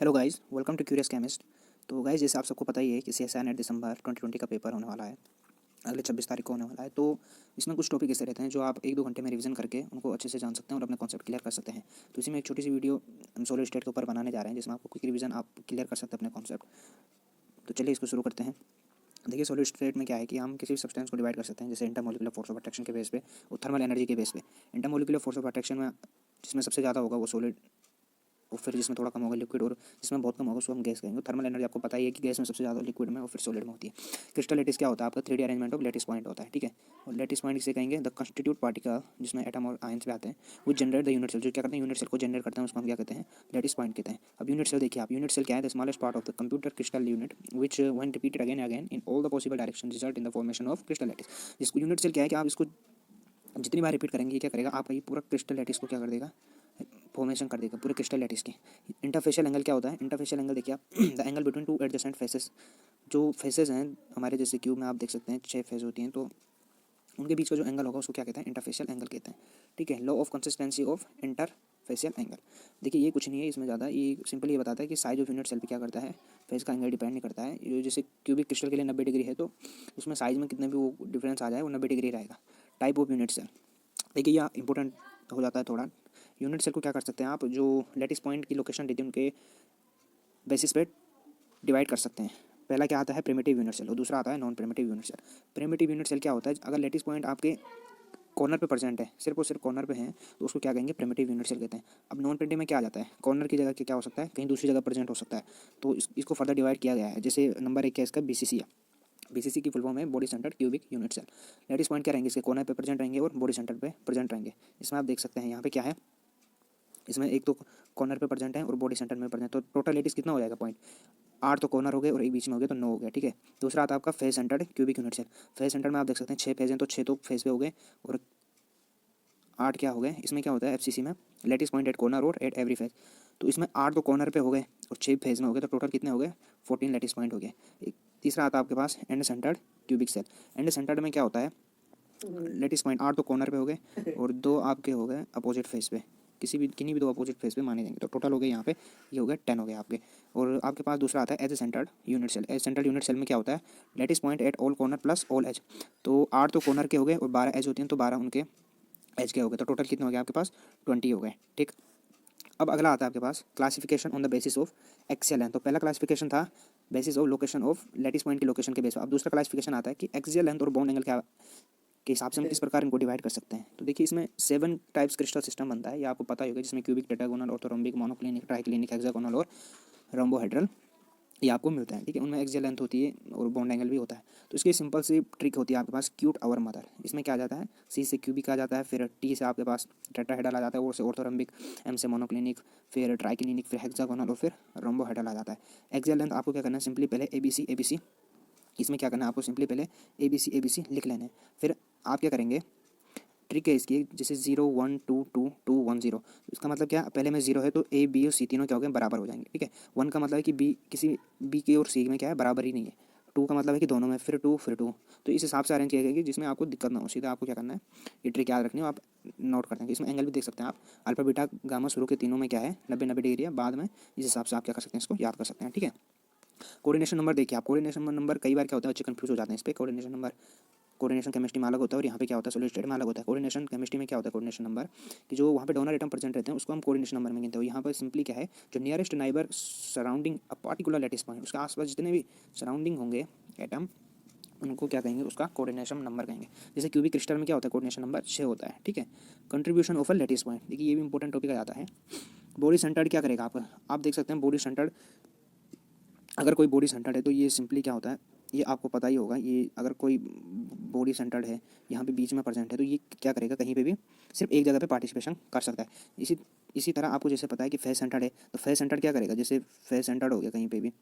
Hello guys, welcome to Curious Chemist. तो guys, जैसे आप सबको पता ही है कि CSIR नेट दिसंबर 2020 का पेपर होने वाला है। अगले 26 तारीख को होने वाला है। तो इसमें कुछ टॉपिक ऐसे रहते हैं जो आप 1-2 घंटे में रिवीजन करके उनको अच्छे से जान सकते हैं और अपने कॉन्सेप्ट क्लियर कर सकते हैं। तो इसी में एक छोटी सी वीडियो हम सॉलिड स्टेट के ऊपर बनाने जा रहे हैं, जिसमें आपको क्विक रिवीजन आप क्लियर कर सकते हैं अपने कॉन्सेप्ट। तो चलिए इसको शुरू करते हैं। देखिए, सॉलिड स्टेट में क्या है कि हम किसी भी सब्सटेंस को डिवाइड कर सकते हैं, जैसे इंटरमोलिकुलर फोर्स ऑफ अट्रैक्शन के बेस पे और थर्मल एनर्जी के बेस पे। इंटरमोलिकुलर फोर्स ऑफ अट्रैक्शन में जिसमें सबसे ज़्यादा होगा वो सॉलिड, और फिर जिसमें थोड़ा कम होगा लिक्विड, और जिसमें बहुत कम होगा उसको हम गैस कहेंगे। थर्मल एनर्जी आपको पता ही है कि गैस में सबसे ज़्यादा, लिक्विड में और फिर सॉलिड में होती है। क्रिस्टल लैटिस क्या होता है? आपका 3D arrangement of lattice point होता है, ठीक है। और लैटिस पॉइंट इसे कहेंगे द कंस्टिट्यूट पार्टिकल, जिसमें एटम और आयंस भी आते हैं, वो जनरेट द यूनिट सेल। जो क्या करते हैं, यूनिट सेल को जनरेट करते हैं, उसको हम क्या कहते हैं? लैटिस पॉइंट कहते हैं। अब यूनिट सेल देखिए आप, यूनिट सेल क्या है? The smallest part of the computer crystal unit which when repeated again and again in all the possible direction result in the formation of crystal lattice. जिसको unit cell क्या है कि आप इसको जितनी बार रिपीट करेंगे, ये क्या करेगा? आपका ये पूरा क्रिस्टल लैटिस को क्या कर देगा? फॉर्मेशन कर देगा पूरे क्रिस्टल लैटिस की। इंटरफेशियल एंगल क्या होता है? इंटरफेशियल एंगल देखिए आप, the angle between two adjacent faces. जो फेसेस हैं हमारे, जैसे क्यूब में आप देख सकते हैं 6 फेस होती हैं, तो उनके बीच का जो एंगल होगा उसको क्या कहते हैं? इंटरफेशियल एंगल कहते हैं, ठीक है। Law of consistency of interfacial angle. देखिए, ये कुछ नहीं है इसमें ज़्यादा, ये सिंपली ये बताता है कि साइज ऑफ यूनिट सेल पे क्या करता है? फेस का एंगल डिपेंड नहीं करता है। ये जैसे क्यूबिक क्रिस्टल के लिए 90 डिग्री है, तो उसमें साइज में कितने भी वो डिफरेंस आ जाए वो 90 डिग्री रहेगा। टाइप ऑफ यूनिट सेल, देखिए यह इंपॉर्टेंट हो जाता है थोड़ा। यूनिट सेल को क्या कर सकते हैं आप? जो लैटिस पॉइंट की लोकेशन देती है उनके बेसिस पे डिवाइड कर सकते हैं। पहला क्या आता है? प्रिमिटिव यूनिट सेल, और दूसरा आता है non primitive unit cell. Primitive unit cell क्या होता है? अगर लैटिस पॉइंट आपके कॉर्नर पे प्रेजेंट है, सिर्फ और सिर्फ कॉर्नर पे है, तो उसको क्या कहेंगे? प्रिमिटिव यूनिट सेल कहते हैं। अब नॉन प्रिमिटिव में क्या आ जाता है? कॉर्नर की जगह क्या हो सकता है? कहीं दूसरी जगह प्रेजेंट हो सकता है। तो इसको फर्दर डिवाइड किया गया है। जैसे नंबर 1 क्या है इसका? BCC है। BCC की फुल फॉर्म है body centred cubic unit cell. Lattice point क्या रहेंगे? इसके कॉर्नर पे प्रेजेंट रहेंगे और बॉडी सेंटर पे प्रेजेंट रहेंगे। इसमें आप देख सकते हैं यहाँ पे क्या है, इसमें एक तो कॉर्नर पे प्रेजेंट है और बॉडी सेंटर में प्रेजेंट, तो टोटल लैटिस कितना हो जाएगा? पॉइंट 8 तो कॉर्नर हो गए और एक बीच में हो गया, तो 9 हो गया, ठीक है। दूसरा आता है आपका face centred cubic unit cell. Face centre में आप देख सकते हैं 6 फेज हैं, तो 6 तो फेस पे हो गए और 8 क्या हो गए? इसमें क्या होता है FCC में? लैटिस पॉइंट एट कॉर्नर और एट एवरी फेज। तो इसमें 8 तो कॉर्नर पे हो गए और 6 फेज में हो गए, तो टोटल कितने हो गए? 14 लैटिस पॉइंट हो गए। एक तीसरा आता है आपके पास end centered cubic cell. End centered में क्या होता है? लैटिस पॉइंट 8 तो कॉर्नर पे हो गए और 2 आपके हो गए अपोजिट फेस पे, किन्हीं भी 2 अपोजिट फेस पे माने जाएंगे, तो टोटल हो गए यहाँ पे, ये हो गए 10 हो गए आपके। और आपके पास दूसरा आता है edge centred unit cell. Edge centred unit cell में क्या होता है? Lattice point at all corner plus all edge. तो 8 तो कॉर्नर के हो गए और 12 एज होती हैं, तो 12 उनके एज के हो गए, तो टोटल कितने हो गए आपके पास? 20 हो गए, ठीक। अब अगला आता है आपके पास classification on the basis of axial length. तो पहला क्लासिफिकेशन था basis of location of lattice point की लोकेशन के बेस पर। अब दूसरा क्लासिफिकेशन आता है कि एक्सियल लेंथ और बॉन्ड एंगल क्या के हिसाब से हम किस प्रकार इनको डिवाइड कर सकते हैं। तो देखिए, इसमें 7 टाइप्स क्रिस्टल सिस्टम बनता है, ये आपको पता ही होगा, जिसमें cubic, tetragonal, orthorhombic, monoclinic, triclinic, hexagonal और रोम्बोहेड्रल ये आपको मिलता है, ठीक है। उनमें एक्सियल लेंथ होती है और बॉन्ड एंगल भी होता है। तो इसकी सिंपल सी ट्रिक होती है आपके पास, क्यूट आवर मदर। इसमें क्या आ जाता है? C से क्यूबिक आ जाता है, फिर T से आपके पास टेट्राहेड्रल आ जाता है, और से ऑर्थोरोम्बिक, M से मोनोक्लिनिक, फिर ट्राइक्लिनिक, फिर हेक्सागोनल और फिर रोम्बोहेड्रल आ जाता है। एक्सियल लेंथ आपको क्या करना है? सिंपली पहले ABC इसमें क्या करना है आपको? सिंपली पहले ABC लिख लेना है। फिर आप क्या करेंगे? ट्रिक है इसकी, जैसे 0 1 2 2 2 1 0। इसका मतलब क्या? पहले में 0 है तो A B और C तीनों क्या हो गए? बराबर हो जाएंगे, ठीक है। 1 का मतलब है कि B किसी B के और C में क्या है? बराबर ही नहीं है। 2 का मतलब है कि दोनों में, फिर 2 फिर 2। तो इस हिसाब से अरेंज किया गया कि जिसमें आपको दिक्कत ना हो। सीधा आपको क्या करना है? ये ट्रिक याद रखनी है, आप नोट कर देंगे। इसमें एंगल भी देख सकते हैं आप, अल्फा बीटा गामा शुरू के तीनों में क्या है? 90 डिग्री है, बाद में इस हिसाब से आप क्या कर सकते हैं? इसको याद कर सकते हैं, ठीक है। कोऑर्डिनेशन नंबर देखिए आप, कोऑर्डिनेशन नंबर कई बार क्या होता है, बच्चे कंफ्यूज हो जाते हैं इस पर। कोऑर्डिनेशन नंबर, कोऑर्डिनेशन केमिस्ट्री में अलग होता है और यहाँ पे क्या होता है? सॉलिड स्टेट में अलग होता है। कोऑर्डिनेशन केमिस्ट्री में क्या होता है? कोऑर्डिनेशन नंबर कि जो वहाँ पे डोनर एटम प्रेजेंट रहते हैं उसको हम कोऑर्डिनेशन नंबर में गिनते हैं। यहाँ पर सिंपली क्या है? जो nearest neighbour surrounding a particular lattice point, उसके आसपास जितने भी सराउंडिंग होंगे एटम, उनको क्या कहेंगे? उसका कोऑर्डिनेशन नंबर कहेंगे। जैसे क्यूबिक क्रिस्टल में क्या होता है? कोऑर्डिनेशन नंबर 6 होता है, ठीक है। Contribution of a lattice point, देखिए ये भी इंपॉर्टेंट टॉपिक आ जाता है। बॉडी सेंटर्ड क्या करेगा आपका? आप देख सकते हैं बॉडी सेंटर्ड, अगर कोई बॉडी सेंटर्ड है तो ये सिंपली क्या होता है? ये आपको पता ही होगा। ये अगर कोई बॉडी सेंटर्ड है, यहाँ पे बीच में प्रेजेंट है, तो ये क्या करेगा? कहीं पे भी सिर्फ एक जगह पे पार्टिसिपेशन कर सकता है। इसी तरह आपको जैसे पता है कि फेस सेंटर्ड है, तो फेस सेंटर्ड क्या करेगा? जैसे फेस सेंटर्ड हो गया कहीं पे भी,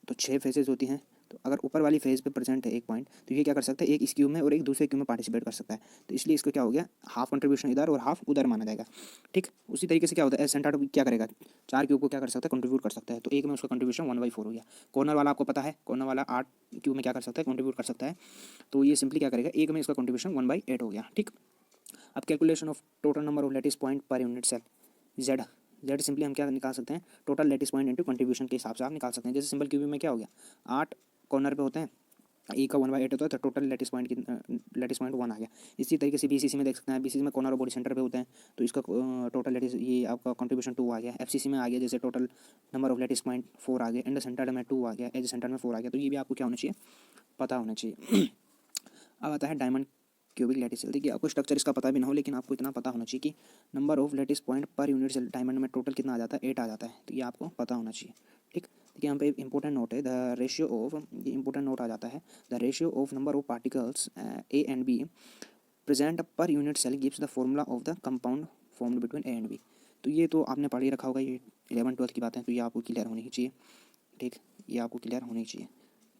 तो 6 फेजेस होती हैं, तो अगर ऊपर वाली फेज पे प्रेजेंट है एक पॉइंट, तो ये क्या कर सकता है? एक इस क्यूब में और एक दूसरे क्यूब में पार्टिसिपेट कर सकता है। तो इसलिए इसको क्या हो गया? हाफ कंट्रीब्यूशन इधर और हाफ उधर माना जाएगा, ठीक। उसी तरीके से क्या होता है? एस सेंटर क्या करेगा? 4 क्यूब को क्या कर सकता है? कंट्रीब्यूट कर सकता है, तो एक में उसका कंट्रीब्यूशन 1/4 हो गया। कॉर्नर वाला आपको पता है, कॉर्नर वाला 8 क्यूब में क्या कर सकता है? कंट्रीब्यूट कर सकता है, तो ये सिंपली क्या करेगा? एक में इसका कंट्रीब्यूशन 1/8 हो गया, ठीक। अब calculation of total number of lattice point per unit cell, Z Z simply हम क्या निकाल सकते हैं, total lattice point into contribution के हिसाब से आप निकाल सकते हैं। जैसे सिंपल क्यूबिक में क्या हो गया, 8 कॉर्नर पे होते हैं, ई का 1/8 होता है, तो टोटल लेटिस पॉइंट की लेटिस पॉइंट 1 आ गया। इसी तरीके से बीसीसी में देख सकते हैं, बीसीसी में कॉर्नर और बॉडी सेंटर पे होते हैं, तो इसका टोटल लेटिस ये आपका कंट्रीब्यूशन 2 आ गया। एफसीसी में आ गया, जैसे total number of lattice point 4 आ गया, एंड सेंटर में 2 आ गया, एज सेंटर में 4 आ गया। तो ये भी आपको क्या होना चाहिए, पता होना चाहिए। अब आता है डायमंड क्यूबिक लेटिस सेल। देखिए आपको स्ट्रक्चर इसका पता भी ना हो, लेकिन आपको इतना पता होना चाहिए कि number of lattice point per unit cell diamond में टोटल कितना आ जाता है, 8 आ जाता है। तो ये आपको पता होना चाहिए, ठीक। देखिए यहाँ पे इंपॉर्टेंट नोट है, द रेशियो ऑफ, ये इंपॉर्टेंट नोट आ जाता है, the ratio of number of particles A and B present per unit cell gives the formula of the compound formed between A and B. तो ये तो आपने पढ़ ही रखा होगा, ये 11-12 की बात है, तो ये आपको क्लियर होनी ही चाहिए, ठीक, ये आपको क्लियर होनी चाहिए।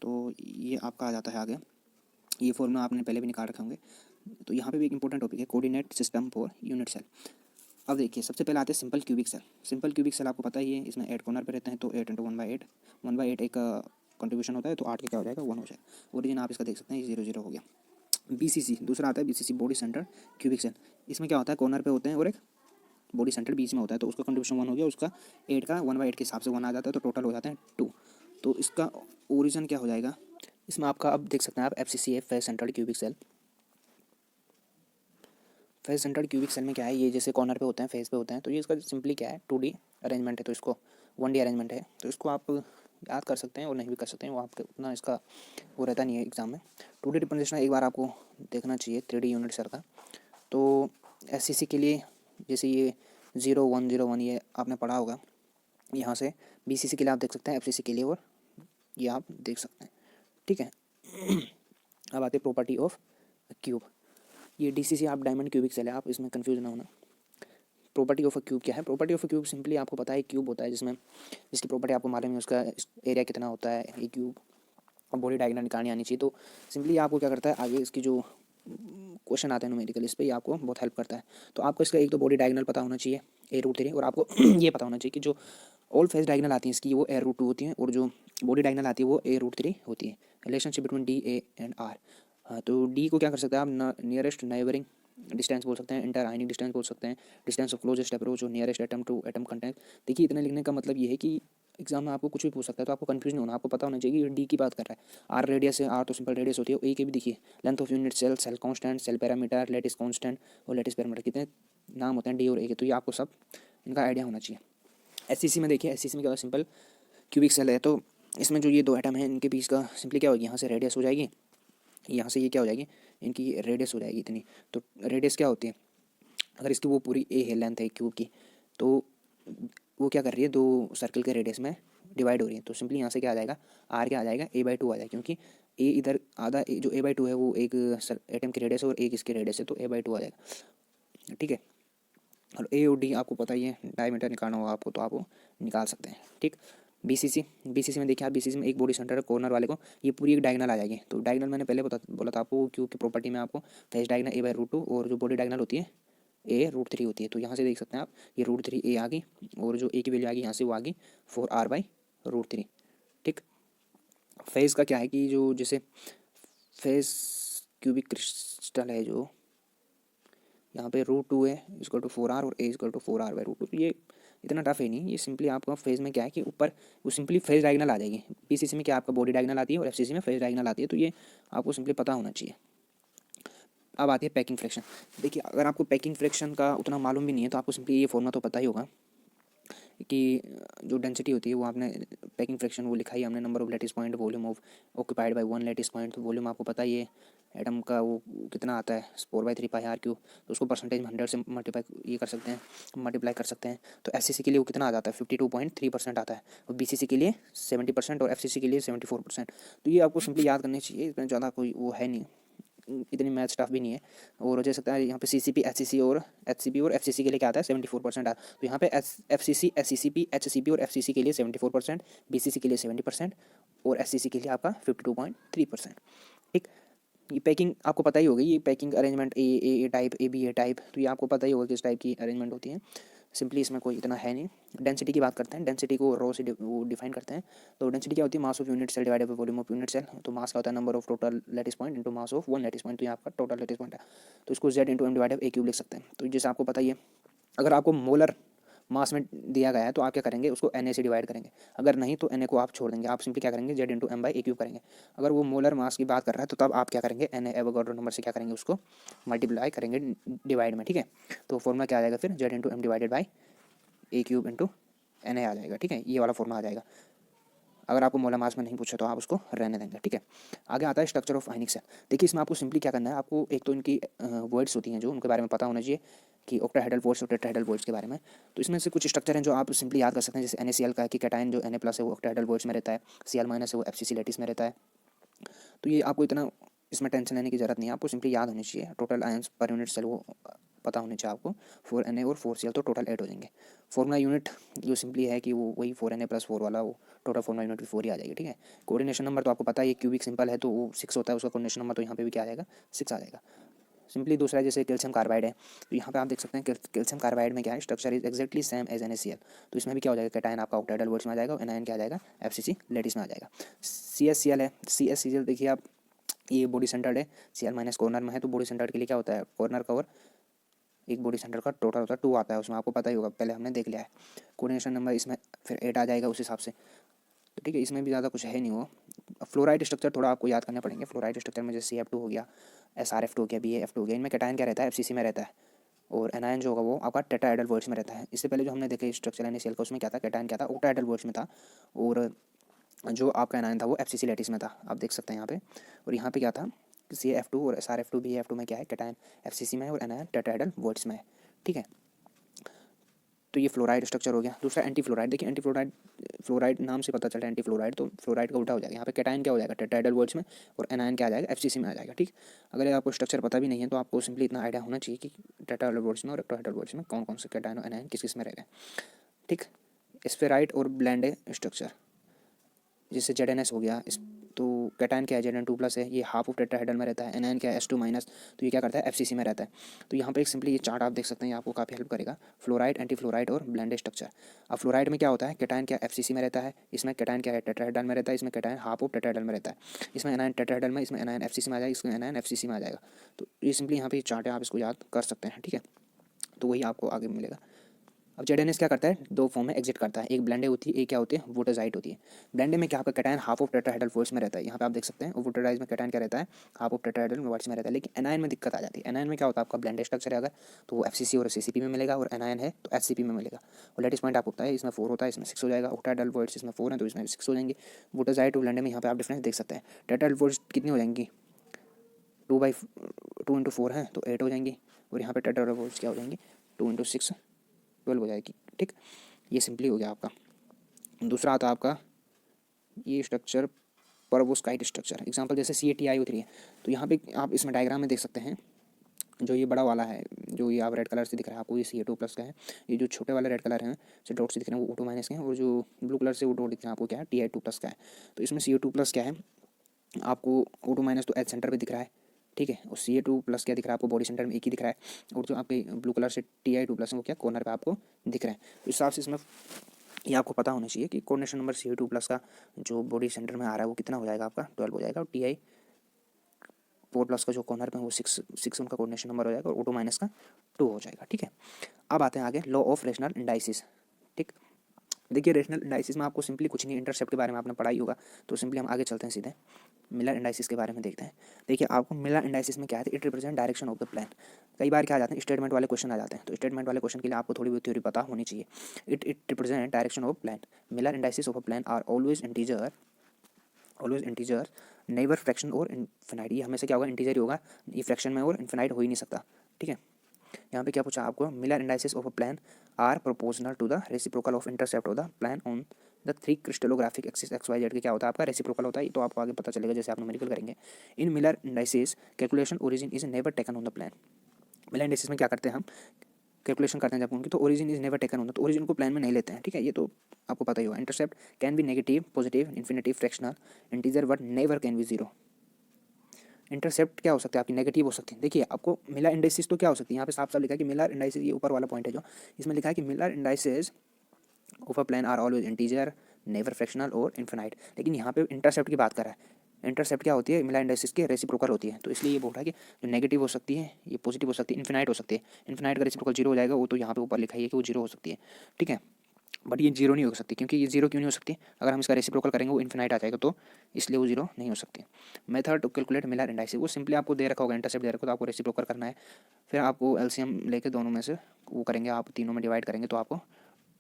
तो ये आपका आ जाता है आगे, ये फॉर्मूला आपने पहले भी निकाल रखे होंगे। तो यहाँ पे भी एक इंपॉर्टेंट टॉपिक है, coordinate system for unit cell. अब देखिए सबसे पहले आते हैं simple cubic cell. Simple cubic cell आपको पता ही है, इसमें 8 कॉर्नर पे रहते हैं, तो 8 इंटू 1/8, 1/8 एक कंट्रीब्यूशन होता है, तो 8 का क्या हो जाएगा, 1 हो जाएगा। ओरिजिन आप इसका देख सकते हैं, ये 0 0 हो गया। बीसीसी दूसरा आता है, BCC body centre cubic cell. इसमें क्या होता है, कॉर्नर पे होते हैं और एक बॉडी सेंटर बीच में होता है, तो उसका कंट्रीब्यूशन 1 हो गया, उसका 8 का 1/8 के हिसाब से 1 आ जाता है, तो टोटल हो जाता है 2। तो इसका ओरिजिन क्या हो जाएगा, इसमें आपका अब देख सकते हैं आप, FCC face centred cubic cell. Face centred cubic cell में क्या है, ये जैसे कॉर्नर पे होते हैं, फेस पे होते हैं, तो ये इसका सिंपली क्या है, 2D अरेंजमेंट है, तो इसको 1D अरेंजमेंट है, तो इसको आप याद कर सकते हैं और नहीं भी कर सकते हैं, वो आपके उतना इसका वो रहता नहीं है एग्जाम में। 2D रिप्रेजेंटेशन एक बार आपको देखना चाहिए 3D यूनिट सेल का। तो एससीसी के लिए जैसे ये 0101 ये आपने पढ़ा होगा यहाँ से, बीसीसी के लिए आप देख सकते हैं, एफसीसी के लिए, और ये आप देख सकते हैं, ठीक है। अब आते हैं प्रॉपर्टी ऑफ क्यूब। ये डीसीसी आप डायमंड क्यूबिक सेल है, आप इसमें कंफ्यूज ना होना। प्रॉपर्टी ऑफ अ क्यूब क्या है, property of a cube simply आपको पता है, क्यूब होता है जिसमें, जिसकी प्रॉपर्टी आपको मालूम है, उसका एरिया कितना होता है, ये क्यूब, और बॉडी डायग्राम निकालनी आनी चाहिए। तो सिंपली आपको क्या करता है, आगे इसकी जो क्वेश्चन आते हैं न्यूमेरिकल, इस पर आपको बहुत हेल्प करता है। तो आपको इसका एक तो बॉडी डायगोनल पता होना चाहिए, A√3, और आपको ये पता होना चाहिए कि जो ऑल फेस डायगोनल आती है इसकी, वो A√2 होती है, और जो बॉडी डायगोनल आती है वो A√3 होती है। Relationship between D A and R. हाँ, तो डी को क्या कर सकते हैं आप, नियरेस्ट नेबरिंग डिस्टेंस बोल सकते हैं, इंटर आयनिक डिस्टेंस बोल सकते हैं, डिस्टेंस ऑफ क्लोजेस्ट अप्रोच, और nearest atom to atom content. देखिए इतने लिखने का मतलब ये है कि एग्जाम में आपको कुछ भी पूछ सकता है, तो आपको कंफ्यूज नहीं होना, आपको पता होना चाहिए कि डी की बात कर रहा है। आर रेडियस है, आर तो सिंपल रेडियस होती है, ए के भी देखिए, length of unit cell, cell constant, cell parameter, lattice constant और लेटिस पैरामीटर, कितने नाम होते हैं डी और ए के, तो ये आपको सब इनका आइडिया होना चाहिए। एससीसी में देखिए, एससीसी में क्या होता है, सिंपल क्यूबिक सेल है, तो इसमें जो ये दो एटम है इनके बीच का सिंपली क्या होगी, यहाँ से रेडियस हो जाएगी, यहाँ से ये क्या हो जाएगी, इनकी रेडियस हो जाएगी इतनी। तो रेडियस क्या होती है, अगर इसकी वो पूरी ए है, लेंथ है क्यूब की, तो वो क्या कर रही है, दो सर्कल के रेडियस में डिवाइड हो रही है, तो सिंपली यहाँ से क्या आ जाएगा, आर क्या आ जाएगा, A/2 आ जाएगा, क्योंकि ए इधर आधा, जो A/2 है वो एक एटम की रेडियस है और एक इसकी रेडियस है, तो A/2 आ जाएगा, ठीक है। और ए और डी आपको पता ही है, डायमीटर निकालना होगा आपको, तो आप वो निकाल सकते हैं, ठीक। बीसीसी में देखिए आप, बीसीसी में एक बॉडी सेंटर कॉर्नर वाले को, ये पूरी एक डायगोनल आ जाएगी। तो डायगोनल मैंने पहले बोला था आपको, क्योंकि प्रॉपर्टी में आपको फेस डायगोनल A/√2, और जो बॉडी डायगोनल होती है A√3 होती है। तो यहाँ से देख सकते हैं आप, ये √3 आ गई, और जो ए की वैल्यू आ गई यहाँ से वो आ गई 4R/√3, ठीक। फेस का क्या है कि जो जैसे फेस क्यूबिक क्रिस्टल है, जो यहाँ पे √2 है इक्वल टू 4R, और A इक्वल टू 4R/√2। तो ये इतना टफ है नहीं, ये सिंपली आपका फेज में क्या है कि ऊपर वो सिंपली फेज डायगोनल आ जाएगी। पीसीसी में क्या आपका बॉडी डायगोनल आती है, और एफसीसी में फेज डायगोनल आती है, तो ये आपको सिंपली पता होना चाहिए। अब आती है पैकिंग फ्रैक्शन। देखिए अगर आपको पैकिंग फ्रैक्शन का उतना मालूम भी नहीं है, तो आपको सिंपली ये फॉर्मूला तो पता ही होगा कि जो डेंसिटी होती है वो आपने, पैकिंग फ्रैक्शन वो लिखा ही हमने, number of lattice point volume of occupied by 1 lattice point. तो वॉल्यूम आपको पता ही है एटम का वो कितना आता है, 4/3πr³, तो उसको परसेंटेज में 100 से मल्टीप्लाई ये कर सकते हैं, मल्टीप्लाई कर सकते हैं। तो एससीसी के लिए वो कितना आ जाता है, 52.3% आता है, और बीसीसी के लिए 70%, और एफसीसी के लिए 74%। तो ये आपको सिंपली याद करनी चाहिए, इसमें ज़्यादा कोई वो है नहीं, इतनी मैथ स्टाफ भी नहीं है। और हो सकता है यहाँ पे सीसीपी, एचसीसी और एचसीपी और एफसीसी के लिए क्या आता है, 74% आता है। तो यहाँ पे एफसीसी, एचसीपी, एचसीपी और एफसीसी के लिए 74%, बीसीसी के लिए 70%, और एससीसी के लिए आपका 52.3%, ठीक। ये पैकिंग आपको पता ही होगी, ये पैकिंग अरेंजमेंट ए टाइप, ए टाइप, तो ये आपको पता ही होगा किस टाइप की अरेंजमेंट होती है। सिंपली इसमें कोई इतना है नहीं। डेंसिटी की बात करते हैं, डेंसिटी को रो से वो डिफाइन करते हैं। तो डेंसिटी क्या होती है, mass of unit cell divided by volume of unit cell. तो मास का होता है number of total lattice point into mass of 1 lattice point, तो ये आपका टोटल लेटिस पॉइंट है। तो इसको Z × M डिवाइडेड A³ लिख सकते हैं। तो जैसे आपको पता ही है, अगर आपको मोलर मास में दिया गया है तो आप क्या करेंगे, उसको Na से डिवाइड करेंगे। अगर नहीं तो Na को आप छोड़ देंगे, आप सिंपली क्या करेंगे Z into M by A cube करेंगे। अगर वो मोलर मास की बात कर रहा है तो तब आप क्या करेंगे, Na एवोगाड्रो नंबर से क्या करेंगे, उसको मल्टीप्लाई करेंगे डिवाइड में, ठीक है। तो फॉर्मूला क्या आ जाएगा फिर, Z into M divided by A cube into Na आ जाएगा, ठीक है। ये वाला फॉर्मूला आ जाएगा। अगर आपको मोलर मास में नहीं पूछे तो आप उसको रहने देंगे, ठीक है। आगे आता है स्ट्रक्चर ऑफ आयनिक सेल। देखिए इसमें आपको सिंपली क्या करना है, आपको एक तो इनकी वर्ड्स होती हैं जो उनके बारे में पता होना चाहिए कि ऑक्टाहेड्रल वॉइड्स और टेट्राहेड्रल वॉइड्स के बारे में। तो इसमें से कुछ स्ट्रक्चर हैं जो आप सिंपली याद कर सकते हैं, जैसे NaCl का है कि कैटायन जो Na प्लस है वो ऑक्टाहेड्रल वॉइड्स में रहता है, Cl माइनस है वो FCC लैटिस में रहता है। तो ये आपको इतना इसमें टेंशन लेने की जरूरत नहीं है, आपको सिंपली याद होनी चाहिए। Total ions per unit cell वो पता होने चाहिए आपको, 4Na और 4Cl तो टोटल 8 हो जाएंगे। फॉर्मूला यूनिट जो सिंपली है कि वो वही 4Na प्लस 4 वाला, वो टोटल फॉर्मूला यूनिट भी 4 ही आ जाएगी, ठीक है। कोऑर्डिनेशन नंबर तो आपको पता है, ये क्यूबिक सिंपल है तो वो 6 होता है उसका कोऑर्डिनेशन नंबर, तो यहाँ पे भी क्या आ जाएगा, 6 आ जाएगा। सिंपली दूसरा है जैसे कैल्शियम कार्बाइड है, तो यहाँ पे आप देख सकते हैं कैल्शियम कार्बाइड में क्या है, structure is exactly same as NaCl। तो इसमें भी क्या हो जाएगा, कैटायन आपका ऑक्टाहेड्रल वॉइड्स में आ जाएगा और एनायन क्या आ जाएगा, FCC लैटिस में आ जाएगा। CSCl है, CSCl देखिए आप, ये बॉडी सेंटर्ड है, Cl माइनस कॉर्नर में है, तो बॉडी सेंटर्ड के लिए क्या होता है, कॉर्नर कवर एक बॉडी सेंटर का टोटल होता है 2 आता है, उसमें आपको पता ही होगा, पहले हमने देख लिया है। कोऑर्डिनेशन नंबर इसमें फिर 8 आ जाएगा उस हिसाब से, तो ठीक है। इसमें भी ज़्यादा कुछ है नहीं वो। फ्लोराइड स्ट्रक्चर थोड़ा आपको याद करने पड़ेंगे। फ्लोराइड स्ट्रक्चर में जैसे CF2 हो गया, SRF2 हो गया, BAF2 हो गया, इनमें कैटायन क्या रहता है, FCC में रहता है, और एनायन जो होगा वो आपका टेट्राहेड्रल वॉइड्स में रहता है। इससे पहले जो हमने देखे स्ट्रक्चर NaCl का, उसमें क्या था, कैटायन क्या था, ऑक्टाहेड्रल वॉइड्स में था, और जो आपका एनायन था वो FCC लैटिस में था, आप देख सकते हैं यहाँ पे। और यहाँ पे क्या था, CF2 और SRF2 BAF2 में क्या है, कैटायन FCC में है और एनायन टेट्राहेड्रल वॉइड्स में है, ठीक है। तो ये फ्लोराइड स्ट्रक्चर हो गया। दूसरा एंटी फ्लोराइड, देखिए एंटी फ्लोराइड, फ्लोराइड नाम से पता चलता है एंटी फ्लोराइड, तो फ्लोराइड का उल्टा हो जाएगा। यहाँ पे कैटायन क्या हो जाएगा, टेट्राहेड्रल वॉइड्स में, और एनायन क्या आ जाएगा, FCC में आ जाएगा, ठीक। अगर आपको स्ट्रक्चर पता भी नहीं है तो आपको सिंपली इतना आइडिया होना चाहिए कि टेट्राहेड्रल वॉइड्स में और ऑक्टाहेड्रल वॉइड्स में कौन कौन से कैटायन और एनायन किस किस में रह रहे हैं, ठीक। स्फेराइड और ब्लेंडे स्ट्रक्चर, जिससे ZNS हो गया, इस तो कैटायन क्या है, Zn2 प्लस है, ये हाफ ऑफ टेट्राहेड्रल में रहता है, एनायन क्या है, S2 माइनस, तो ये क्या करता है, FCC में रहता है। तो यहाँ पे एक सिंपली ये चार्ट आप देख सकते हैं, ये आपको काफ़ी हेल्प करेगा। फ्लोराइड, एंटी फ्लोराइड और ब्लेंडेड स्ट्रक्चर। अब फ्लोराइड में क्या होता है, कैटायन क्या FCC में रहता है, इसमें कैटायन क्या है, टेट्राहेड्रल में रहता है, इसमें कैटायन हाफ ऑफ टेट्राहेड्रल में रहता है, इसमें एनायन टेट्राहेड्रल में, इसमें एनायन FCC में आ जाएगा, इसमें एनायन FCC में आ जाएगा। तो ये सिंपली यहाँ पे चार्ट है, आप इसको याद कर सकते हैं, ठीक है। तो वही आपको आगे मिलेगा। अब ZNS क्या करता है, 2 फॉर्म में एग्जिट करता है, एक ब्लेंडे होती है, एक क्या होती है, वोटाजाइट होती है। ब्लेंडे में क्या आपका cation half of tetrahedral voids में रहता है, यहाँ पे आप देख सकते हैं। और वोटाजाइट में कैटायन क्या रहता है, हाफ ऑफ टेट्राहेड्रल वॉइड्स में रहता है। लेकिन एनायन में दिक्कत आ जाती है। एनायन में क्या होता है, आपका ब्लेंडे स्ट्रक्चर है अगर, तो वो FCC और CCP में मिलेगा, और एनायन है तो SCP में मिलेगा। और लेटेस्ट पॉइंट आपको पता है, इसमें 4 होता है, इसमें 6 हो जाएगा। ऑक्टाहेड्रल वॉइड्स इसमें 4 है तो इसमें 6 हो जाएंगे। वोटाजाइट और ब्लेंडे में यहाँ पे आप डिफरेंस देख सकते हैं। टेट्राहेड्रल वॉइड्स कितनी हो जाएंगी, 2 इंटू 4 है तो 8 हो जाएंगी, और यहाँ पे टेट्राहेड्रल वॉइड्स क्या हो जाएंगी, 2 इंटू 6 12 हो जाएगी, ठीक। ये सिंपली हो गया आपका। दूसरा आता है आपका ये स्ट्रक्चर, परवोस्काइट स्ट्रक्चर। एग्जांपल जैसे CaTiO3 है, तो यहाँ पे आप इसमें डायग्राम में देख सकते हैं, जो ये बड़ा वाला है, जो ये आप रेड कलर से दिख रहा है आपको, ये Ca2 प्लस का है। ये जो छोटे वाले रेड कलर हैं जो डॉट से दिख रहे हैं वो O2 माइनस के हैं, और जो ब्लू कलर से वो डॉट दिख रहे हैं आपको क्या है, Ti2 प्लस का है। तो इसमें Ca2 प्लस क्या है आपको, O2 माइनस तो H सेंटर पर दिख रहा है, ठीक है, और Ca2 प्लस क्या दिख रहा है आपको, बॉडी सेंटर में एक ही दिख रहा है, और जो आपके ब्लू कलर से Ti2 प्लस है वो क्या कॉर्नर पे आपको दिख रहा है। तो इस हिसाब से इसमें ये आपको पता होना चाहिए कि कोऑर्डिनेशन नंबर Ca2 प्लस का जो बॉडी सेंटर में आ रहा है वो कितना हो जाएगा, आपका 12 हो जाएगा, और Ti4 प्लस का जो कॉर्नर में वो 6 उनका कोऑर्डिनेशन नंबर हो जाएगा, और O2 माइनस का 2 हो जाएगा, ठीक है। अब आते हैं आगे, लॉ ऑफ रेशनल इंडाइसिस, ठीक। देखिए रेशनल इंडाइसिस में आपको सिंपली कुछ नहीं, इंटरसेप्ट के बारे में आपने पढ़ाई होगा, तो सिंपली हम आगे चलते हैं सीधे मिलर इंडाइसिस के बारे में देखते हैं। देखिए आपको मिलर इंडाइसिस में क्या है, it represent direction of the plan. कई बार क्या आ जाते हैं, स्टेटमेंट वाले क्वेश्चन आ जाते हैं, तो स्टेटमेंट वाले क्वेश्चन के लिए आपको थोड़ी बहुत थ्योरी पता होनी चाहिए। It represent direction of plane. Miller indices of a plane are always integer never fraction और इनफिनाइट। ये हमेशा क्या होगा, इंटीजर ही होगा, ये फ्रैक्शन में और इनफिनाइट हो ही नहीं सकता, ठीक है। यहाँ पे क्या पूछा आपको, Miller indices of a plane are proportional to the reciprocal of intercept of the plane on the 3 crystallographic axis XYZ के क्या होता है आपका रेसिप्रोकल होता है, तो आपको आगे पता चलेगा जैसे आप न्यूमेरिकल करेंगे। इन Miller indices calculation origin is never taken on the plan. Miller indices में क्या करते हैं हम, कैलकुलेशन करते हैं जब उनकी, तो origin is never taken on, तो ओरिजिन को प्लान में नहीं लेते हैं, ठीक है। ये तो आपको पता ही होगा। Intercept can be negative, positive, infinitive, fractional, integer, but never can be zero. Intercept क्या हो सकता है आपकी, नेगेटिव हो सकती है। देखिए आपको मिलर इंडाइसिस तो क्या हो सकती है, यहाँ पे साफ साफ लिखा है कि मिलर इंडाइसिस, ये ऊपर वाला पॉइंट है जो इसमें लिखा है कि Miller indices of a plane are always integer, never fractional और इन्फिनाइट। लेकिन यहाँ पे इंटरसेप्ट की बात कर रहा है। इंटरसेप्ट क्या होती है, मिला इंडाइसिस के रेसिप्रोकल होती है। तो इसलिए ये बोल रहा है कि जो नेगेटिव हो सकती है ये पॉजिटिव हो सकती है, इन्फिनाइट हो सकती है। इन्फिनाइट का रेसिप्रोकल जीरो हो जाएगा, वो तो यहाँ पे ऊपर लिखा है कि वो जीरो हो सकती है, ठीक है। बट ये जीरो नहीं हो सकती, क्योंकि ये जीरो क्यों नहीं हो सकती, अगर हम इसका रेसिप्रोकल करेंगे वो इन्फिनाइट आ जाएगा, तो इसलिए वो जीरो नहीं हो सकती। Method to calculate Miller indices, वो सिंपली आपको दे रखा होगा, इंटरसेप्ट दे रखा, तो आपको रेसिप्रोकल करना है, फिर आपको एलसीएम लेके दोनों में से वो करेंगे, आप तीनों में डिवाइड करेंगे तो आपको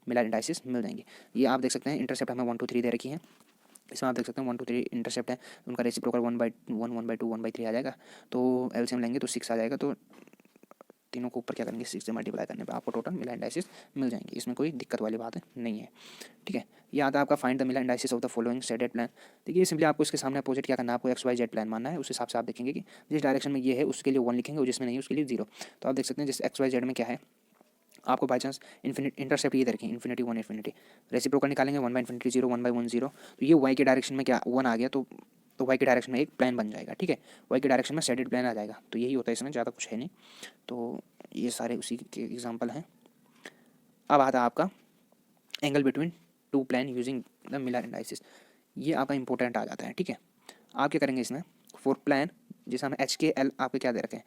मिलर इंडाइसिस मिल जाएंगे। ये आप देख सकते हैं इंटरसेप्ट हमें 1 2 3 दे रखी है, इसमें आप देख सकते हैं 1 2 3 इंटरसेप्ट है, उनका रेसिप्रोकल 1/1 1/2 1/3 आ जाएगा, तो एलसीएम लेंगे तो 6 आ जाएगा, तो तीनों को ऊपर क्या करेंगे 6 से मल्टीप्लाई करने पे आपको टोटल मिला इंडाइसिस मिल जाएंगे, इसमें कोई दिक्कत वाली बात नहीं है, ठीक है। ये आता है आपका फाइंड द मिला indices of the following shaded plan. देखिए सिंपली आपको इसके सामने अपोजिट क्या करना है, आपको XYZ प्लान मानना है, उस हिसाब से आप देखेंगे कि जिस डायरेक्शन में ये है उसके लिए 1 लिखेंगे और जिसमें नहीं है उसके लिए 0। तो आप देख सकते हैं जिस XYZ में क्या है, आपको बाई चांस इंटरसेप्ट ये रखें इन्फिनिटी 1 इन्फिनिटी, रेसिप्रोकल निकालेंगे 1/∞ 0 1/1 0, तो ये y के डायरेक्शन में क्या 1 आ गया, तो y के डायरेक्शन में एक प्लान बन जाएगा, ठीक है। y के डायरेक्शन में शेडेड प्लान आ जाएगा, तो यही होता है, इसमें ज़्यादा कुछ है नहीं। तो ये सारे उसी के एग्जांपल हैं। अब आता है आपका angle between two plan using the Miller indices, ये आपका इंपॉर्टेंट आ जाता है, ठीक है। आप क्या करेंगे इसमें, फॉर प्लान जैसे हमें HKL आपके क्या दे रखे हैं,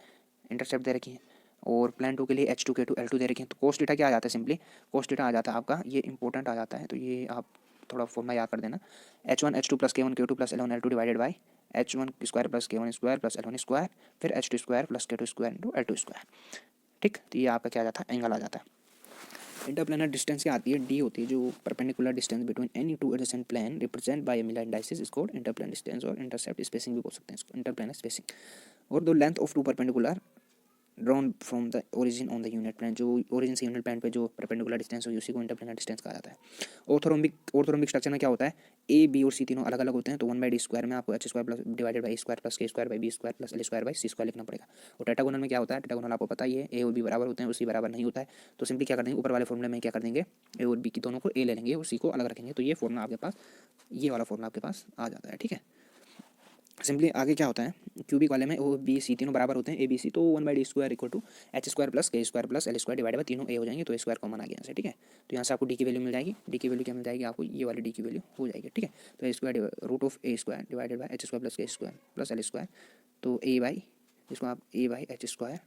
इंटरसेप्ट दे रखी है, और प्लान 2 के लिए H2 K2 L2 दे रखी है, तो कोस थीटा क्या आ जाता है, सिंपली कोस थीटा आ जाता है आपका, ये इंपॉर्टेंट आ जाता है, तो ये आप थोड़ा फॉर्मूला याद कर देना, H1 H2 plus K1 K2 plus L1 L2 divided by H1 square plus K1 square plus L1 square फिर H2 square plus K2 square into L2 square, ठीक। तो ये आपका क्या आ जाता है, एंगल आ जाता है। इंटरप्लानर डिस्टेंस क्या आती है, डी होती है, जो perpendicular distance between any two adjacent plane represent by Miller indices is called interplanar distance, और इंटरसेप्ट स्पेसिंग भी बोल सकते हैं इसको, इंटरप्लानर स्पेसिंग। और the length of two perpendicular drawn from the origin on the unit plane, जो origin से unit plane पे जो परपेंडिकुलर डिस्टेंस होगी उसी को इंटरप्लानर डिस्टेंस कहा जाता है। ऑर्थोरोम्बिक स्ट्रक्चर में क्या होता है, ए बी और सी तीनों अलग अलग होते हैं, तो 1/d स्क्वायर में आपको H square plus divided by square plus K square by B square plus L square by C square लिखना पड़ेगा। और टेट्रागोनल में क्या होता है, टेट्रागोनल आपको पता ही है, ए और बी बराबर होते हैं, उसी बराबर नहीं होता है, तो सिंपली क्या कर देंगे ऊपर वाले फॉर्मूले में क्या कर देंगे, ए और बी की दोनों को ए ले लेंगे और सी को अलग रखेंगे, तो ये फॉर्मूला आपके पास, ये वाला फॉर्मूला आपके पास आ जाता है, ठीक है। सिंपली आगे क्या होता है, क्यूबिक वाले में ओ बी सी तीनों बराबर होते हैं, ए बी सी, तो 1/d square equal to H square plus K square plus L square divide by तीनों ए हो जाएंगे, तो ए स्क्वायर कॉमन आ गया यहाँ से, ठीक है। तो यहाँ से आपको डी की वैल्यू मिल जाएगी, डी की वैल्यू क्या मिल जाएगी आपको, ये वाली डी की वैल्यू हो जाएगी, ठीक है। तो a square root of a square divided by H square plus K square plus L square, तो ए बाई, इसको आप a by H square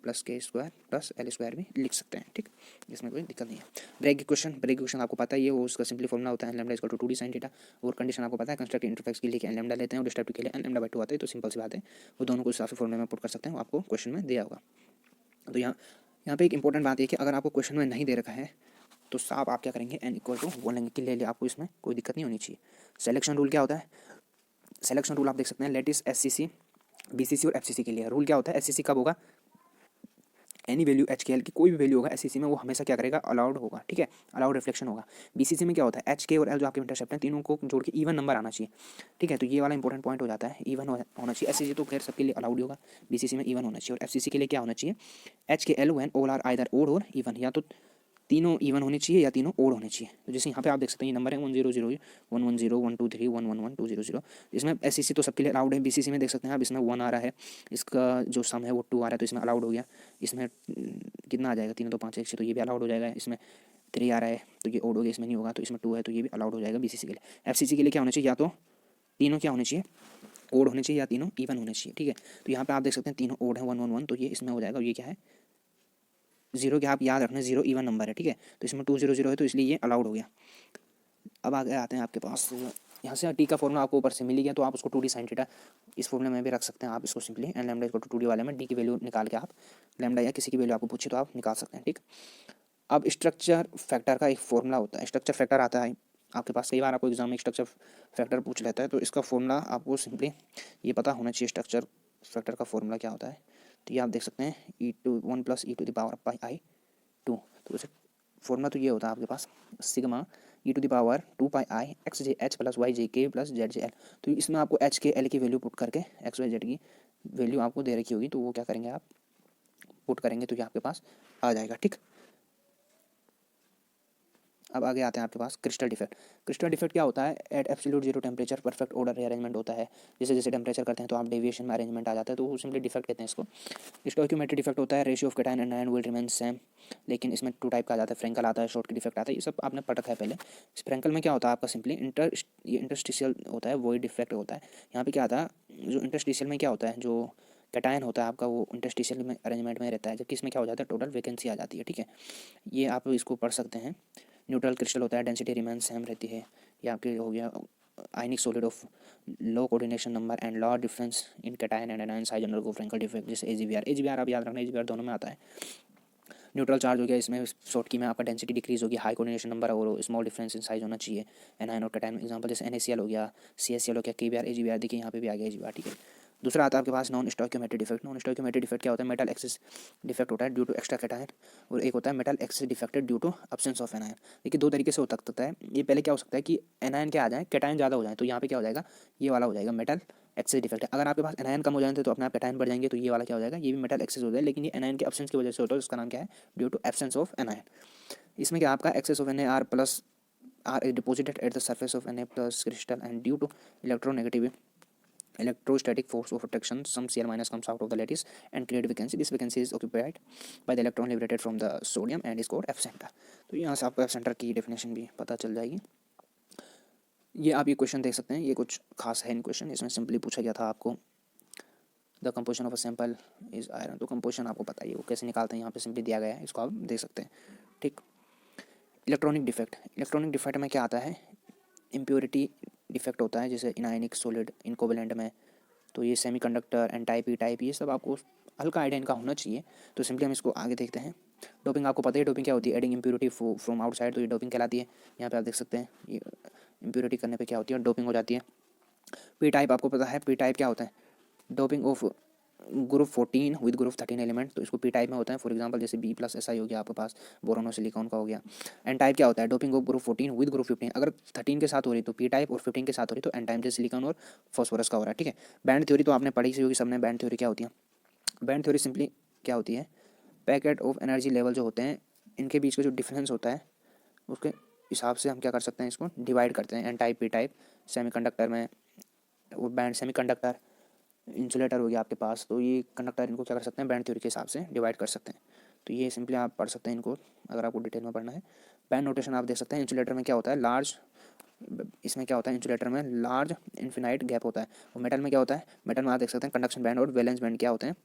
plus K square plus L square भी लिख सकते हैं, ठीक, इसमें कोई दिक्कत नहीं है। ब्रेक इक्वेशन आपको पता ही है, वो उसका सिंपली फॉर्मूला होता है lambda equal to 2d sin theta, और कंडीशन आपको पता है, कंस्ट्रक्टिव इंटरफेक्स के लिए क्या लैम्डा लेते हैं और डिस्ट्रक्टिव के लिए n लैम्डा बाई 2 आता है, तो सिंपल सी बात है, वो दोनों को इस हिसाब से फॉर्मूले में पुट कर सकते हैं, वो आपको क्वेश्चन में दिया होगा। तो यहाँ पे एक इंपॉर्टेंट बात है कि अगर आपको क्वेश्चन में नहीं दे रखा है तो साफ आप क्या करेंगे, n इक्वल टू 1 लेंगे कि ले ले, आपको इसमें कोई दिक्कत नहीं होनी चाहिए। सिलेक्शन रूल क्या होता है, सिलेक्शन रूल आप देख सकते हैं, लेटिस SCC BCC और FCC के लिए रूल क्या होता है, SCC कब होगा, एनी वैल्यू HKL की कोई भी वैल्यू होगा SCC में वो हमेशा क्या करेगा, अलाउड होगा, ठीक है, अलाउड रिफ्लेक्शन होगा। BCC में क्या होता है, HK और L जो आपके इंटरसेप्ट हैं तीनों को जोड़ के इवन नंबर आना चाहिए, ठीक है, तो ये वाला इंपॉर्टेंट पॉइंट हो जाता है, इवन होना चाहिए। SCC तो खैर सबके लिए अलाउड होगा, BCC में इवन होना चाहिए, और FCC के लिए क्या होना चाहिए, HKL when all are either odd और इवन, या तो तीनों इवन होने चाहिए या तीनों ओड होने चाहिए। तो जैसे यहाँ पे आप देख सकते हैं ये नंबर है 100 110 123 111 200, इसमें SCC तो सबके लिए अलाउड है। BCC में देख सकते हैं आप, इसमें 1 आ रहा है, इसका जो सम है वो 2 आ रहा है, तो इसमें अलाउड हो गया। इसमें कितना आ जाएगा, 3 तो 5 1 तो ये भी अलाउड हो जाएगा। इसमें 3 आ रहा है तो ये ओड हो गया, इसमें नहीं होगा, तो इसमें 2 है तो ये भी अलाउड हो जाएगा BCC के लिए। FCC के लिए क्या होना चाहिए, या तो तीनों क्या होने चाहिए, ओड होने चाहिए, या तीनों इवन होने चाहिए, ठीक है। तो यहाँ पे आप देख सकते हैं तीनों ओड है 1 1 1, तो ये इसमें हो जाएगा, और ये क्या है 0 के आप याद रखना, 0 इवन नंबर है, ठीक है, तो इसमें 2 0 0 है, तो इसलिए ये अलाउड हो गया। अब आगे आते हैं आपके पास, यहाँ से टी का फॉर्मूला आपको ऊपर से मिल गया, तो आप उसको 2d sin थीटा इस फॉर्मूले में भी रख सकते हैं आप इसको simply, N lambda equal to 2d वाले में डी की वैल्यू निकाल के आप लैम्डा या किसी की वैल्यू आपको पूछे तो आप निकाल सकते हैं, ठीक। अब स्ट्रक्चर फैक्टर का एक फॉर्मूला होता है, स्ट्रक्चर फैक्टर आता है आपके पास, कई बार आपको एग्जाम में स्ट्रक्चर फैक्टर पूछ लेता है, तो इसका फॉर्मूला आपको सिंपली ये पता होना चाहिए, स्ट्रक्चर फैक्टर का फॉर्मूला क्या होता है। तो ये आप देख सकते हैं E1 + e⁻²i², तो वैसे फॉर्मूला तो ये होता है आपके पास, sigma e⁻² xjh + yjk + zjl। तो इसमें आपको HKL की वैल्यू पुट करके XYZ की वैल्यू आपको दे रखी होगी, तो वो क्या करेंगे आप पुट करेंगे, तो ये आपके पास आ जाएगा, ठीक। अब आगे आते हैं आपके पास क्रिस्टल डिफेक्ट। क्रिस्टल डिफेक्ट क्या होता है? At absolute zero temperature perfect order rearrangement होता है। जैसे जैसे टेम्परेचर करते हैं तो आप डेविएशन में अरेंजमेंट आ जाता है, तो वो सिंपली डिफेक्ट कहते हैं इसको। स्टोइकियोमेट्रिक डिफेक्ट होता है ratio of cation and ion will remain same, लेकिन इसमें 2 टाइप का आ जाता है, फ्रेंकल आता है, शॉर्ट की डिफेक्ट आता है, ये सब आपने पढ़ रखा है पहले। फ्रेंकल में क्या होता है आपका सिंपली इंटरस्टिशियल होता है, वही डिफेक्ट होता है। यहाँ पे क्या आता है, जो इंटरस्टिशियल में क्या होता है, जो कैटायन होता है आपका वो इंटरस्टिशियल में अरेंजमेंट में रहता है, जबकि इसमें क्या हो जाता है, टोटल वैकेंसी आ जाती है। ठीक है, ये आप इसको पढ़ सकते हैं। न्यूट्रल क्रिस्टल होता है, डेंसिटी रिमेन सेम रहती है। ये आपके हो गया ionic solid of low coordination number and low difference in cation and anion size undergo Frenkel defect, जैसे एजीवीआर आप याद रखना, एजीवीआर दोनों में आता है। न्यूट्रल चार्ज हो गया, इसमें शॉर्ट की में आपका डेंसिटी डिक्रीज होगी, हाई कोऑर्डिनेशन नंबर और स्मॉल डिफरेंस इन साइज होना चाहिए एनायन और कैटायन। एग्जांपल जैसे NaCl हो गया, CaCl हो गया, KBr एजीवीआर, देखिए यहाँ पे भी आ गया एजीवीआर। ठीक है, दूसरा आता है आपके पास non stoichiometric defect. Non stoichiometric defect क्या होता है? मेटल एक्सेस डिफेक्ट होता है ड्यू टू एक्स्ट्रा कैटायन, और एक होता है metal excess defected due to absence of anion. देखिए 2 तरीके से हो सकता है ये। पहले क्या हो सकता है कि एनायन क्या आ जाए, कैटायन ज़्यादा हो जाए, तो यहाँ पे क्या हो जाएगा, ये वाला हो जाएगा मेटल एक्सेस डिफेक्ट है। अगर आपके पास एनायन कम हो जाए तो अपने आप कैटायन बढ़ जाएंगे, तो ये वाला क्या हो जाएगा, ये भी मेटल एक्सेस हो जाए, लेकिन ये एनायन के एब्सेंस की वजह से होता है, इसका नाम क्या है, due to absence of anion. इसमें क्या आपका excess of Na plus are is deposited at the surface of Na plus crystal and due to electronegative electrostatic force of attraction some Cl minus comes out of the lattice and create vacancy. This vacancy is occupied by the electron liberated from the sodium and is called F center. तो यहाँ से आपको F center की definition भी पता चल जाएगी। ये आप ये क्वेश्चन देख सकते हैं, ये कुछ खास है इन क्वेश्चन, इसमें सिंपली पूछा गया था आपको the composition of a sample is iron, तो कंपोजिशन आपको पता ही है वो कैसे निकालते हैं, यहाँ पे सिंपली दिया गया है, इसको आप देख सकते हैं। ठीक, इलेक्ट्रॉनिक डिफेक्ट। इलेक्ट्रॉनिक डिफेक्ट में क्या आता है, इम्प्योरिटी डिफेक्ट होता है, जैसे इनायनिक सॉलिड इनकोवेलेंट में, तो ये semiconductor N type E type, ये सब आपको हल्का आइडिया इनका होना चाहिए। तो सिंपली हम इसको आगे देखते हैं। डोपिंग आपको पता है, डोपिंग क्या होती है, एडिंग इम्प्योरिटी फ्रॉम आउटसाइड, तो ये डोपिंग कहलाती है। यहाँ पे आप देख सकते हैं ये इम्प्योरिटी करने पे क्या होती है, डोपिंग हो जाती है। पी टाइप आपको पता है, पी टाइप क्या होता है, doping of group 14 with group 13 element, तो इसको पी टाइप में होता है। फॉर एग्जांपल जैसे B+Si हो गया आपके पास, बोरोन और सिलिकॉन का हो गया। एन टाइप क्या होता है, doping of group 14 with group 15, अगर 13 के साथ हो रही तो पी टाइप और 15 के साथ हो रही तो एन टाइप, जैसे सिलिकॉन और फॉस्फोरस का हो रहा है। ठीक है, बैंड थ्योरी तो आपने पढ़ी सी होगी सबने, बैंड थ्योरी क्या होती है, बैंड थ्योरी सिंपली क्या होती है, पैकेट ऑफ एनर्जी लेवल जो होते हैं इनके बीच का जो डिफरेंस होता है उसके हिसाब से हम क्या कर सकते हैं, इसको डिवाइड करते हैं, N type P type. Semiconductor में वो बैंड, सेमीकंडक्टर इंसुलेटर हो गया आपके पास, तो ये कंडक्टर, इनको क्या कर सकते हैं, बैंड थ्योरी के हिसाब से डिवाइड कर सकते हैं। तो ये सिंपली आप पढ़ सकते हैं इनको, अगर आपको डिटेल में पढ़ना है। बैंड नोटेशन आप देख सकते हैं, इंसुलेटर में क्या होता है, लार्ज, इसमें क्या होता है, इंसुलेटर में लार्ज इन्फिनाइट गैप होता है। और मेटल में क्या होता है, मेटल में आप देख सकते हैं कंडक्शन बैंड और वैलेंस बैंड क्या होते हैं,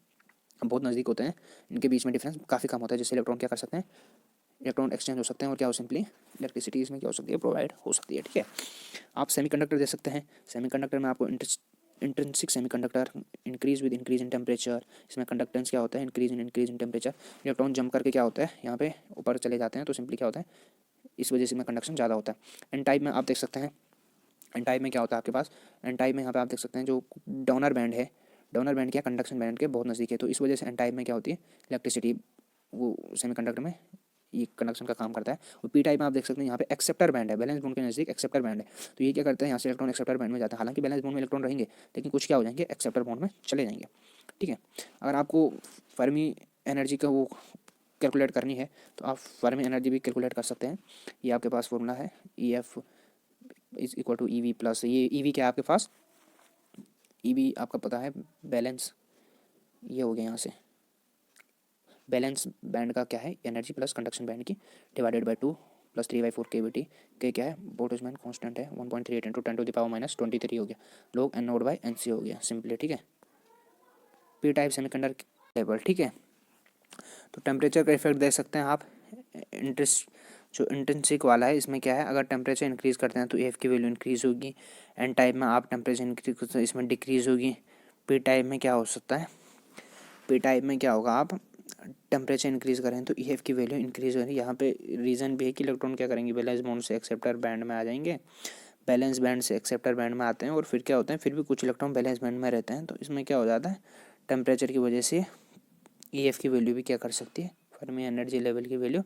बहुत नज़दीक होते हैं, इनके बीच में डिफरेंस काफ़ी कम होता है, जिससे इलेक्ट्रॉन क्या कर सकते हैं, इलेक्ट्रॉन एक्सचेंज हो सकते हैं, और क्या हो सिंपली इलेक्ट्रिसिटी इसमें क्या हो सकती है, प्रोवाइड हो सकती है। ठीक है, आप सेमीकंडक्टर दे सकते हैं। सेमीकंडक्टर में आपको intrinsic semiconductor, increase with increase in temperature, इसमें कंडक्टेंस क्या होता है, increase in temperature, electron jump करके क्या होता है, यहाँ पे ऊपर चले जाते हैं, तो सिंपली क्या होता है, इस वजह से इसमें कंडक्शन ज़्यादा होता है। एन टाइप में आप देख सकते हैं, एन टाइप में क्या होता है आपके पास, एन टाइप में यहाँ पे आप देख सकते हैं जो डोनर बैंड है, डोनर बैंड क्या कंडक्शन बैंड के बहुत नज़दीक है, तो इस वजह से एन टाइप में क्या होती है, इलेक्ट्रिसिटी वो सेमीकंडक्टर में ये कंडक्शन का काम करता है। और पी टाइप में आप देख सकते हैं यहाँ पे एक्सेप्टर बैंड है, बैलेंस बॉन्ड के नज़दीक एक्सेप्टर बैंड है, तो ये क्या करते हैं, यहाँ से इलेक्ट्रॉन एक्सेप्टर बैंड में जाते हैं, हालांकि बैलेंस बॉन्ड में इलेक्ट्रॉन रहेंगे लेकिन कुछ क्या हो जाएंगे, एक्सेप्टर बॉन्ड में चले जाएंगे। ठीक है, अगर आपको फर्मी एनर्जी का वो कैलकुलेट करनी है तो आप फर्मी एनर्जी भी कैलकुलेट कर सकते हैं। ये आपके पास फॉर्मूला है, EF is equal to EV plus, ये EV क्या है आपके पास, EV आपका पता है बैलेंस, ये हो गया यहाँ से बैलेंस बैंड का क्या है, एनर्जी प्लस कंडक्शन बैंड की डिवाइडेड बाई 2 प्लस 3/4 KBT के क्या है, बोल्ट्जमैन कांस्टेंट है 1.38 इंटू 10⁻⁻23 हो गया, log N note by NC हो गया सिंपली। ठीक है, पी टाइप सेमीकंडक्टर लेवल। ठीक है, तो टेम्परेचर का इफेक्ट देख सकते हैं आप, इंटरेस्ट जो इंट्रिंसिक वाला है इसमें क्या है, अगर टेम्परेचर इंक्रीज़ करते हैं तो EF की वैल्यू इंक्रीज़ होगी, एन टाइप में आप टेम्परेचर इंक्रीज करते हैं इसमें डिक्रीज़ होगी। पी टाइप में क्या हो सकता है, पी टाइप में क्या होगा, आप टेम्परेचर इंक्रीज़ करें तो EF की वैल्यू इंक्रीज़ हो रही है। यहाँ पे रीज़न भी है कि इलेक्ट्रॉन क्या करेंगे, बैलेंस बॉन्ड से एक्सेप्टर बैंड में आ जाएंगे, बैलेंस बैंड से एक्सेप्टर बैंड में आते हैं, और फिर क्या होता है, फिर भी कुछ इलेक्ट्रॉन बैलेंस बैंड में रहते हैं, तो इसमें क्या हो जाता है, टेम्परेचर की वजह से EF की वैल्यू भी क्या कर सकती है, फर्मी एनर्जी लेवल की वैल्यू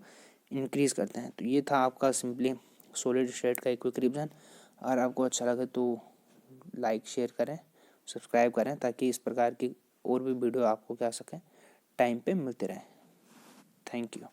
इंक्रीज़ करते हैं। तो ये था आपका सिंपली सॉलिड स्टेट का एक क्विक रिविजन। अगर आपको अच्छा लगे तो लाइक शेयर करें, सब्सक्राइब करें, ताकि इस प्रकार की और भी वीडियो आपको क्या सकें टाइम पे मिलते रहें। Thank you.